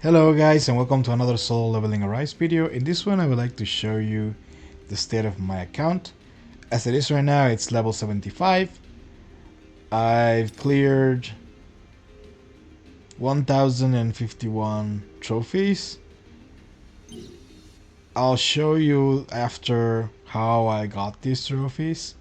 Hello guys and welcome to another sololevelingarise video. In this one I would like to show you the state of my account. As it is right now, it's level 75. I've cleared 1051 trophies. I'll show you after how I got these trophies.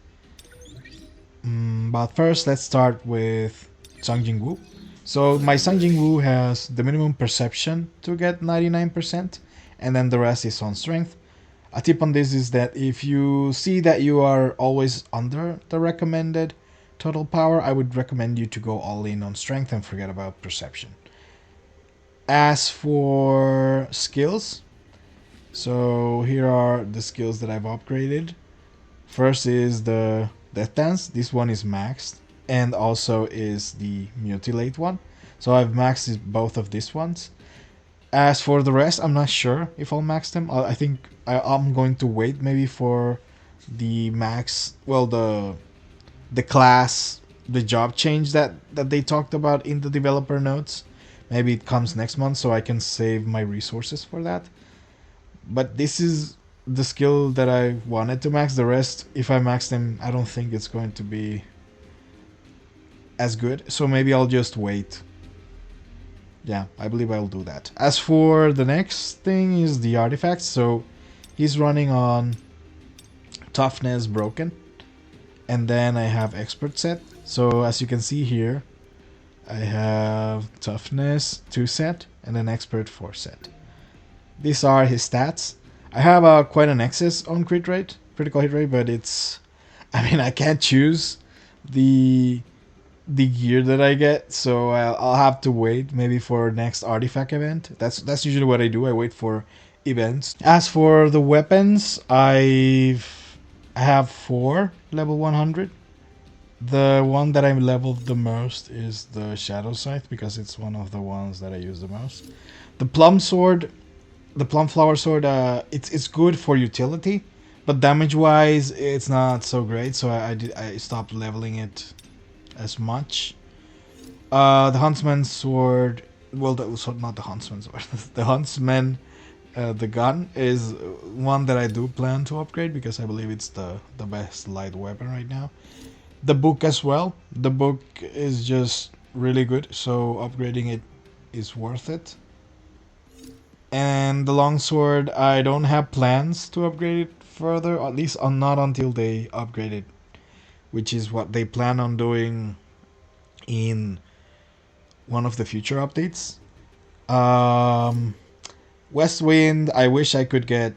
But first let's start with Jinwoo. So my Jinwoo has the minimum perception to get 99%, and then the rest is on strength. A tip on this is that if you see that you are always under the recommended total power, I would recommend you to go all in on strength and forget about perception. As for skills, so here are the skills that I've upgraded. First is the Death Dance. This one is maxed, and also is the Mutilate one. So I've maxed both of these ones. As for the rest, I'm not sure if I'll max them. I think I'm going to wait maybe for the max, well, the class, the job change that they talked about in the developer notes. Maybe it comes next month so I can save my resources for that. But this is the skill that I wanted to max. The rest, if I max them, I don't think it's going to be as good. So maybe I'll just wait. Yeah, I believe I'll do that. As for the next thing is the artifacts. So he's running on toughness broken. And then I have expert set. So as you can see here, I have toughness 2 set and an expert 4 set. These are his stats. I have quite an excess on critical hit rate, but it's, I mean, I can't choose the gear that I get, so I'll have to wait maybe for next artifact event. That's usually what I do. I wait for events. As for the weapons, I have 4 level 100. The one that I'm leveled the most is the Shadow Scythe because it's one of the ones that I use the most. The Plum Sword, the Plum Flower Sword, it's good for utility, but damage wise it's not so great, so I stopped leveling it as much. The Huntsman Sword, well, not the Huntsman Sword, the Huntsman, the gun is one that I do plan to upgrade because I believe it's the best light weapon right now. The book as well. The book is just really good, so upgrading it is worth it. And the longsword, I don't have plans to upgrade it further, at least not until they upgrade it, which is what they plan on doing in one of the future updates. West Wind, I wish I could get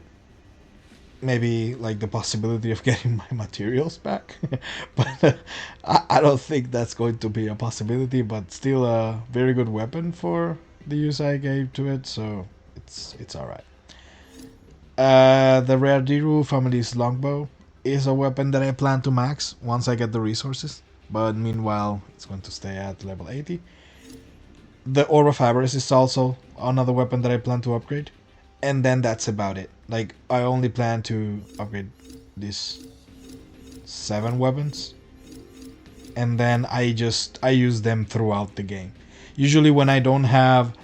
maybe like the possibility of getting my materials back, but I don't think that's going to be a possibility. But still, a very good weapon for the use I gave to it, so it's all right. The rare Diru family's longbow is a weapon that I plan to max once I get the resources, but meanwhile it's going to stay at level 80. The Aura Fabris is also another weapon that I plan to upgrade, and then that's about it. Like, I only plan to upgrade these 7 weapons, and then I use them throughout the game. Usually when I don't have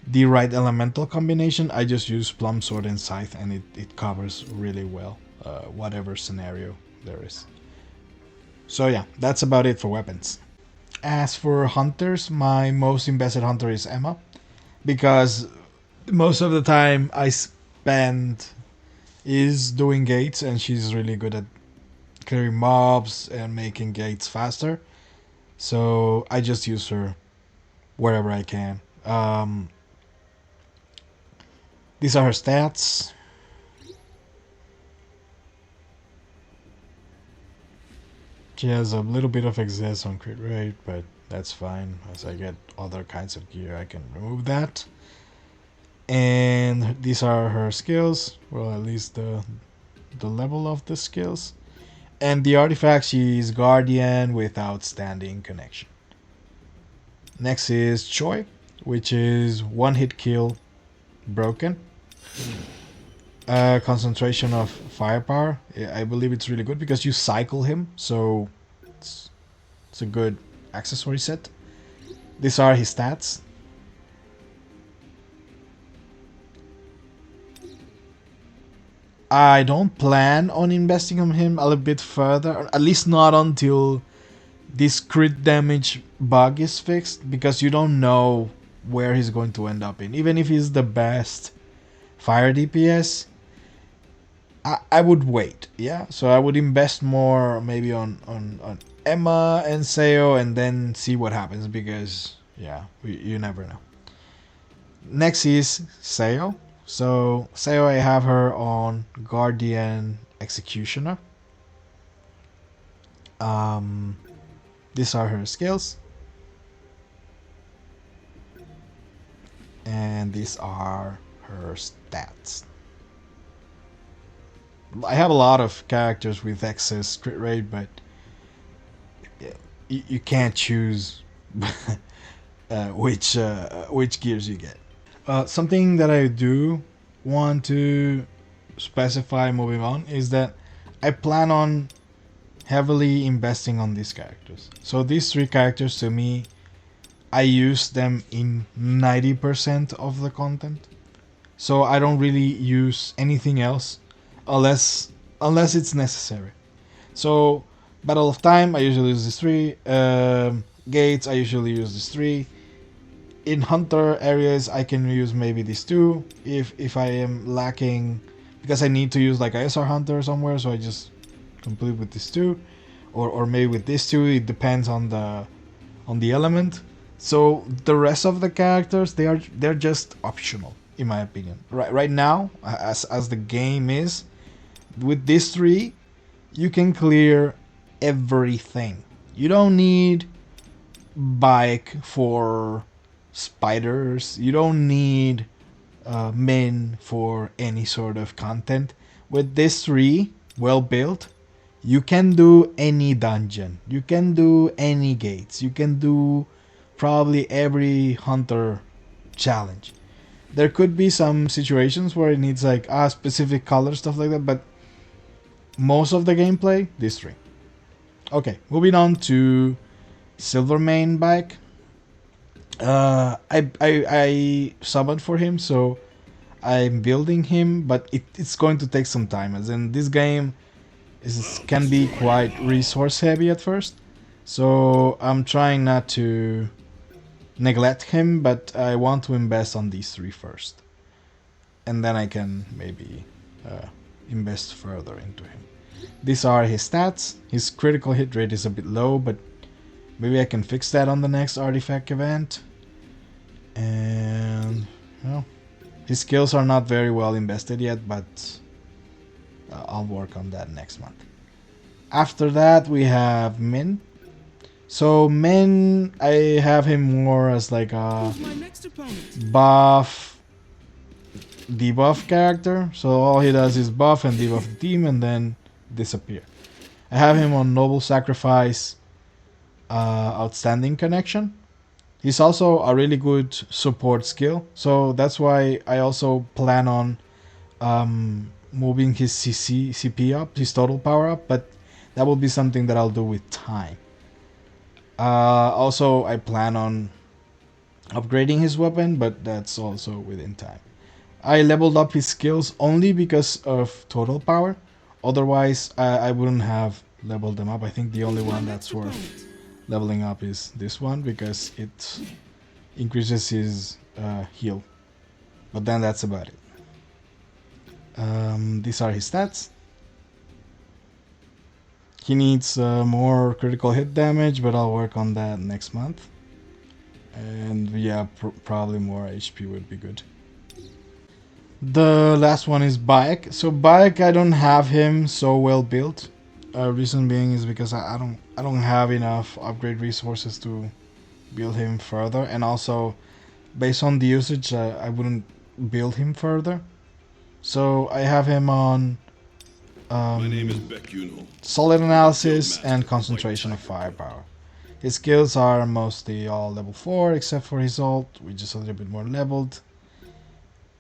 the right elemental combination, I just use Plum Sword and Scythe, and it covers really well whatever scenario there is. So yeah, that's about it for weapons. As for hunters, my most invested hunter is Emma, because most of the time I spend is doing gates, and she's really good at clearing mobs and making gates faster. So I just use her wherever I can. These are her stats. She has a little bit of excess on crit rate, but that's fine. As I get other kinds of gear, I can remove that. And these are her skills, well, at least the level of the skills. And the artifact, she's Guardian with Outstanding Connection. Next is Choi, which is one hit kill broken. Concentration of firepower. I believe it's really good because you cycle him, so it's a good accessory set. These are his stats. I don't plan on investing on him a little bit further, at least not until this crit damage bug is fixed, because you don't know where he's going to end up in. Even if he's the best fire DPS, I would wait, yeah? So I would invest more maybe on Emma and Seo and then see what happens, because, yeah, you never know. Next is Seo. So Seo, I have her on Guardian Executioner. These are her skills. And these are her stats. I have a lot of characters with excess crit rate, but you can't choose which gears you get. Something that I do want to specify moving on is that I plan on heavily investing on these characters. So these three characters, to me, I use them in 90% of the content. So I don't really use anything else unless it's necessary. So Battle of Time, I usually use these three. Gates, I usually use these three. In Hunter areas, I can use maybe these two if I am lacking, because I need to use like ISR Hunter somewhere, so I just complete with these two, or maybe with these two. It depends on the element. So the rest of the characters, they're just optional in my opinion. Right now, as the game is, with these three, you can clear everything. You don't need bike for spiders. You don't need men for any sort of content. With these three well built, you can do any dungeon. You can do any gates. You can do probably every hunter challenge. There could be some situations where it needs like a specific color, stuff like that, but most of the gameplay, these three. Okay, moving on to Silvermane bike. I summoned for him, so I'm building him, but it's going to take some time, as in this game can be quite resource heavy at first. So I'm trying not to neglect him, but I want to invest on these three first, and then I can maybe invest further into him. These are his stats. His critical hit rate is a bit low, but maybe I can fix that on the next artifact event. And well, his skills are not very well invested yet, but I'll work on that next month. After that, we have Min. So Min, I have him more as like a buff, debuff character. So all he does is buff and debuff the team and then disappear. I have him on Noble Sacrifice, Outstanding Connection. He's also a really good support skill, so that's why I also plan on moving his CP up, his total power up, but that will be something that I'll do with time. Also, I plan on upgrading his weapon, but that's also within time. I leveled up his skills only because of total power. Otherwise, I wouldn't have leveled them up. I think the only one that's worth leveling up is this one, because it increases his heal. But then that's about it. These are his stats. He needs more critical hit damage, but I'll work on that next month. And yeah, probably more HP would be good. The last one is Bayek. So Bayek, I don't have him so well built. Reason being is because I don't have enough upgrade resources to build him further, and also based on the usage, I wouldn't build him further. So I have him on solid analysis and concentration of firepower. His skills are mostly all level 4 except for his ult, which is a little bit more leveled.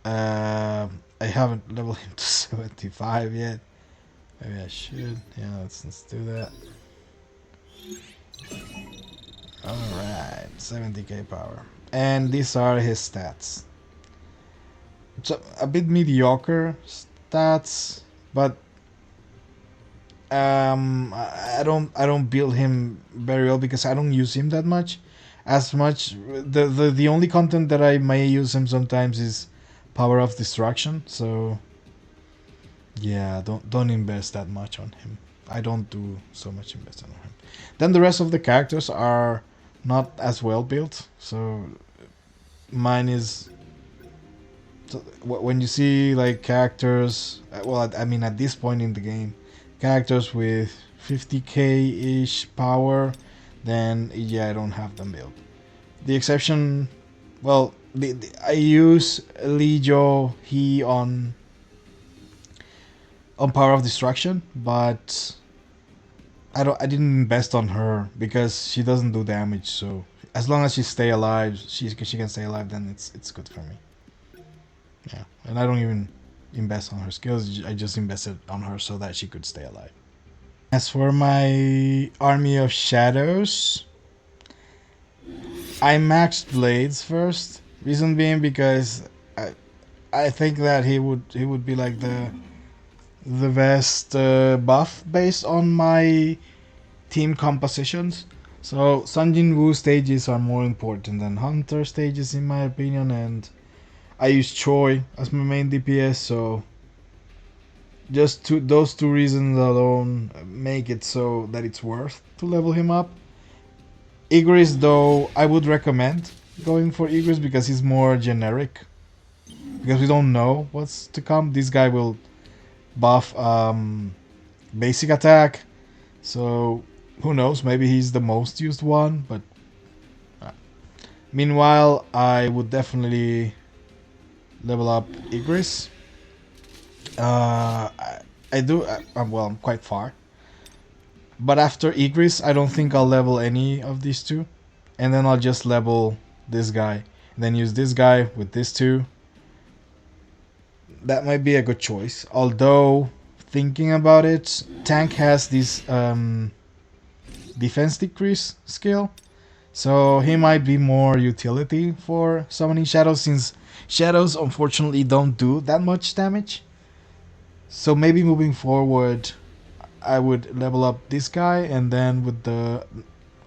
I haven't leveled him to 75 yet. Maybe I should. Yeah, let's do that. Alright, 70k power. And these are his stats. It's a bit mediocre stats, but I don't build him very well because I don't use him that much. As much the only content that I may use him sometimes is power of destruction. So yeah, don't invest that much on him. I don't do so much investment on him. Then the rest of the characters are not as well built. So mine is so when you see like characters. Well, I mean at this point in the game, characters with 50k ish power, then yeah, I don't have them built. The exception, well, I use Lijo he on power of destruction, but I didn't invest on her because she doesn't do damage. So as long as she stay alive, she can stay alive. Then it's good for me. Yeah, and I don't even invest on her skills. I just invested on her so that she could stay alive. As for my army of shadows, I maxed blades first. Reason being because I think that he would be like the best buff based on my team compositions. So Sun Jinwoo stages are more important than Hunter stages in my opinion, and I use Choi as my main DPS, so just those two reasons alone make it so that it's worth to level him up. Igris, though, I would recommend going for Igris because he's more generic. Because we don't know what's to come. This guy will buff basic attack, so who knows? Maybe he's the most used one. But uh, meanwhile, I would definitely level up Igris. I do. Well, I'm quite far. But after Igris, I don't think I'll level any of these two. And then I'll just level this guy. And then use this guy with this two. That might be a good choice. Although, thinking about it, Tank has this defense decrease skill. So he might be more utility for summoning shadows, since shadows unfortunately don't do that much damage. So maybe moving forward, I would level up this guy, and then with the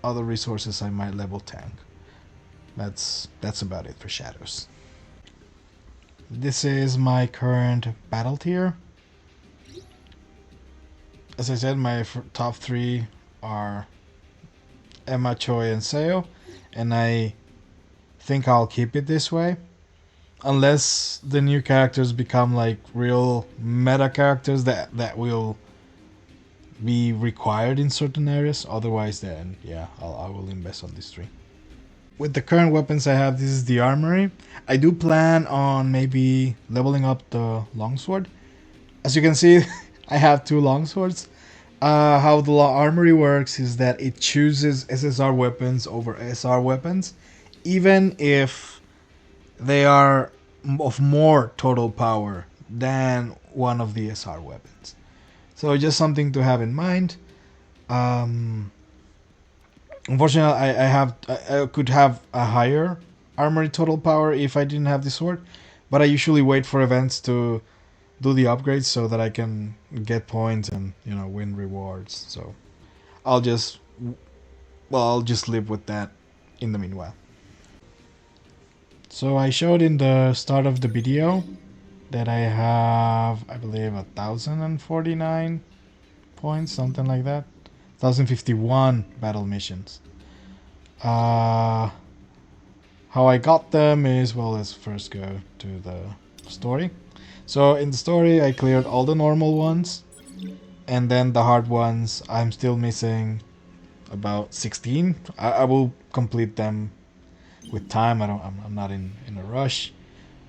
other resources I might level Tank. That's about it for shadows. This is my current battle tier. As I said, my top three are Emma, Choi, and Seo, and I think I'll keep it this way. Unless the new characters become like real meta characters that will be required in certain areas. Otherwise, then yeah, I will invest on these three. With the current weapons I have, this is the Armory. I do plan on maybe leveling up the longsword. As you can see, I have two longswords. How the Armory works is that it chooses SSR weapons over SR weapons, even if they are of more total power than one of the SR weapons. So just something to have in mind. Unfortunately, I could have a higher armory total power if I didn't have the sword, but I usually wait for events to do the upgrades so that I can get points and win rewards. So I'll just live with that in the meanwhile. So I showed in the start of the video that I have, I believe, 1,049 points, something like that. 1,051 battle missions. How I got them is, well, let's first go to the story. So in the story, I cleared all the normal ones, and then the hard ones, I'm still missing about 16. I will complete them with time. I'm not in a rush.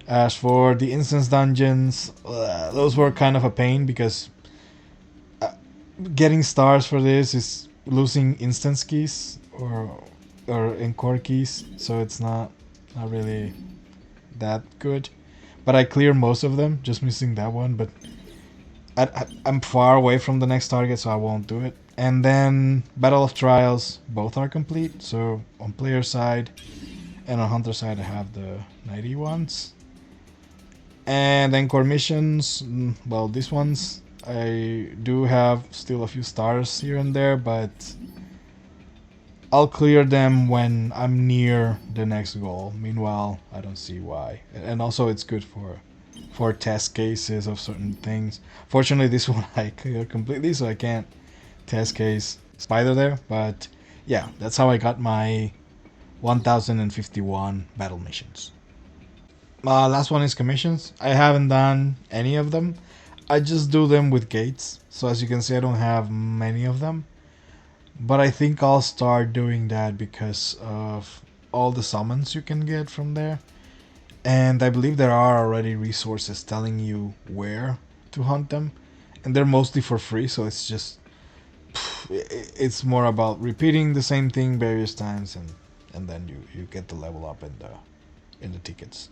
As for the instance dungeons, those were kind of a pain because getting stars for this is losing instance keys or encore keys, so it's not really that good. But I clear most of them, just missing that one. But I'm far away from the next target, so I won't do it. And then Battle of Trials, both are complete. So on player side and on hunter side, I have the 90 ones. And then core missions, well, these ones I do have still a few stars here and there, but I'll clear them when I'm near the next goal. Meanwhile, I don't see why. And also it's good for test cases of certain things. Fortunately, this one I cleared completely, so I can't test case spider there. But yeah, that's how I got my 1051 battle missions. Last one is commissions. I haven't done any of them. I just do them with gates. So as you can see, I don't have many of them. But I think I'll start doing that because of all the summons you can get from there. And I believe there are already resources telling you where to hunt them. And they're mostly for free, so it's just... It's more about repeating the same thing various times, and then you get the level up in the tickets.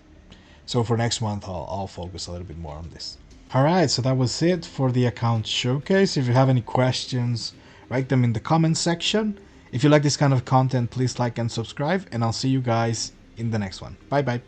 So for next month, I'll focus a little bit more on this. Alright, so that was it for the account showcase. If you have any questions, write them in the comments section. If you like this kind of content, please like and subscribe, and I'll see you guys in the next one. Bye bye.